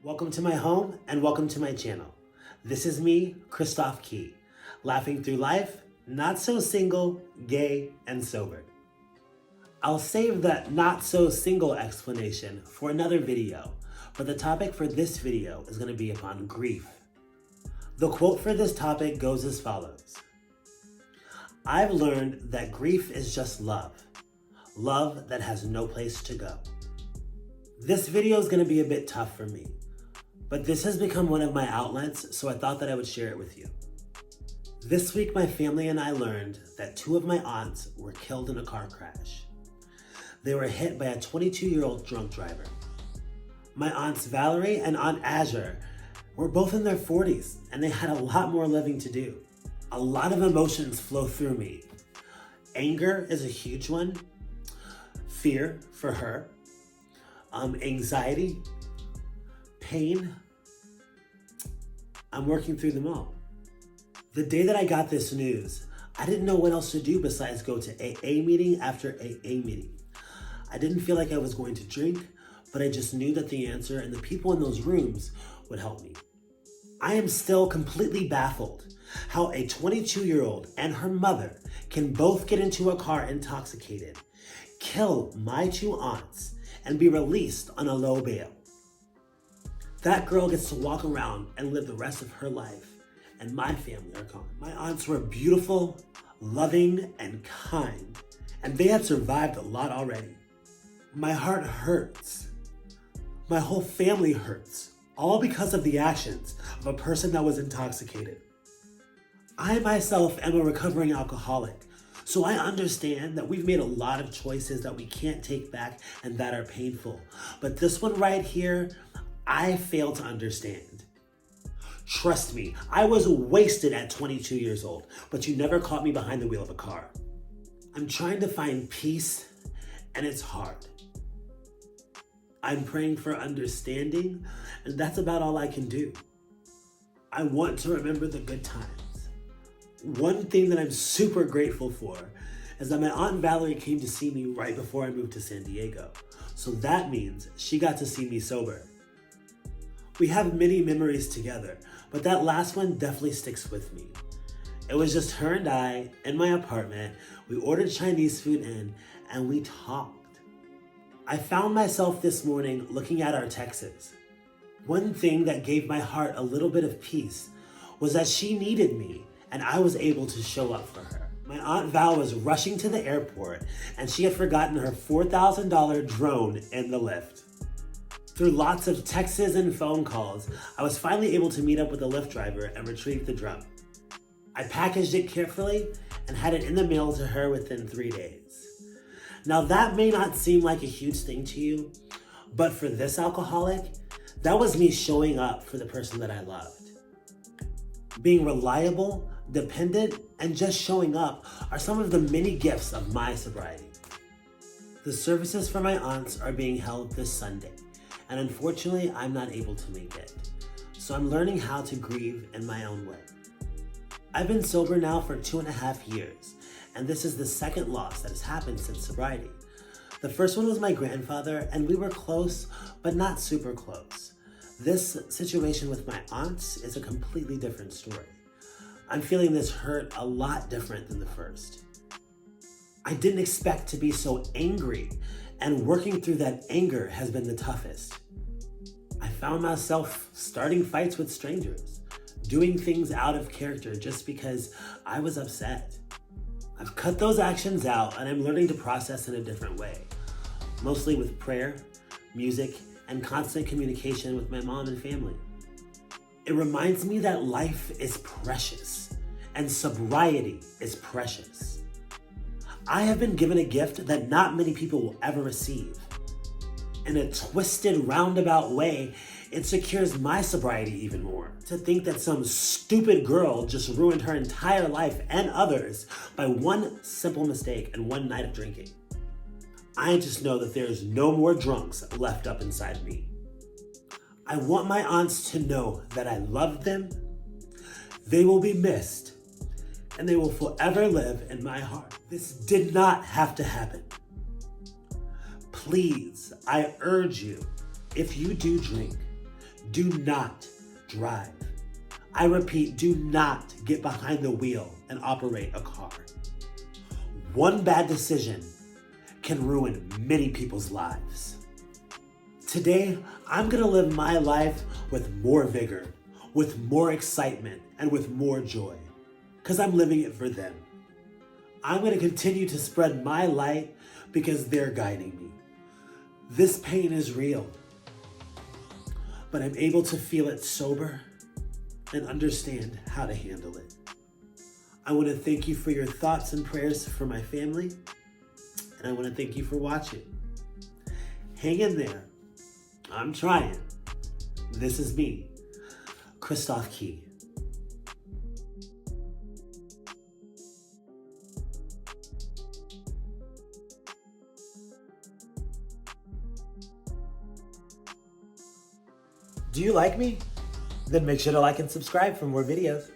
Welcome to my home and welcome to my channel. This is me, Christoph Key, laughing through life, not so single, gay, and sober. I'll save that not so single explanation for another video, but the topic for this video is going to be upon grief. The quote for this topic goes as follows. I've learned that grief is just love that has no place to go. This video is going to be a bit tough for me, but this has become one of my outlets, so I thought that I would share it with you. This week, my family and I learned that two of my aunts were killed in a car crash. They were hit by a 22-year-old drunk driver. My aunts Valerie and Aunt Azure were both in their 40s, and they had a lot more living to do. A lot of emotions flow through me. Anger is a huge one. Fear for her. Anxiety. Pain. I'm working through them all. The day that I got this news, I didn't know what else to do besides go to AA meeting after AA meeting. I didn't feel like I was going to drink, but I just knew that the answer and the people in those rooms would help me. I am still completely baffled how a 22-year-old and her mother can both get into a car intoxicated, kill my two aunts, and be released on a low bail. That girl gets to walk around and live the rest of her life, and my family are gone. My aunts were beautiful, loving, and kind, and they had survived a lot already. My heart hurts. My whole family hurts, all because of the actions of a person that was intoxicated. I myself am a recovering alcoholic, so I understand that we've made a lot of choices that we can't take back and that are painful. But this one right here, I fail to understand. Trust me, I was wasted at 22 years old, but you never caught me behind the wheel of a car. I'm trying to find peace, and it's hard. I'm praying for understanding, and that's about all I can do. I want to remember the good times. One thing that I'm super grateful for is that my Aunt Valerie came to see me right before I moved to San Diego. So that means she got to see me sober. We have many memories together, but that last one definitely sticks with me. It was just her and I in my apartment. We ordered Chinese food in and we talked. I found myself this morning looking at our texts. One thing that gave my heart a little bit of peace was that she needed me and I was able to show up for her. My Aunt Val was rushing to the airport and she had forgotten her $4,000 drone in the lift. Through lots of texts and phone calls, I was finally able to meet up with the Lyft driver and retrieve the drone. I packaged it carefully and had it in the mail to her within 3 days. Now that may not seem like a huge thing to you, but for this alcoholic, that was me showing up for the person that I loved. Being reliable, dependent, and just showing up are some of the many gifts of my sobriety. The services for my aunts are being held this Sunday, and unfortunately, I'm not able to make it. So I'm learning how to grieve in my own way. I've been sober now for 2.5 years, and this is the second loss that has happened since sobriety. The first one was my grandfather, and we were close, but not super close. This situation with my aunts is a completely different story. I'm feeling this hurt a lot different than the first. I didn't expect to be so angry, and working through that anger has been the toughest. I found myself starting fights with strangers, doing things out of character just because I was upset. I've cut those actions out and I'm learning to process in a different way, mostly with prayer, music, and constant communication with my mom and family. It reminds me that life is precious and sobriety is precious. I have been given a gift that not many people will ever receive. In a twisted, roundabout way, it secures my sobriety even more. To think that some stupid girl just ruined her entire life and others by one simple mistake and one night of drinking. I just know that there's no more drunks left up inside me. I want my aunts to know that I love them, they will be missed, and they will forever live in my heart. This did not have to happen. Please, I urge you, if you do drink, Do not drive. I repeat, do not get behind the wheel and operate a car. One bad decision can ruin many people's lives. Today, I'm gonna live my life with more vigor, with more excitement, and with more joy, because I'm living it for them. I'm gonna continue to spread my light because they're guiding me. This pain is real, but I'm able to feel it sober and understand how to handle it. I want to thank you for your thoughts and prayers for my family, and I want to thank you for watching. Hang in there. I'm trying. This is me, Christoph Key. Do you like me? Then make sure to like and subscribe for more videos.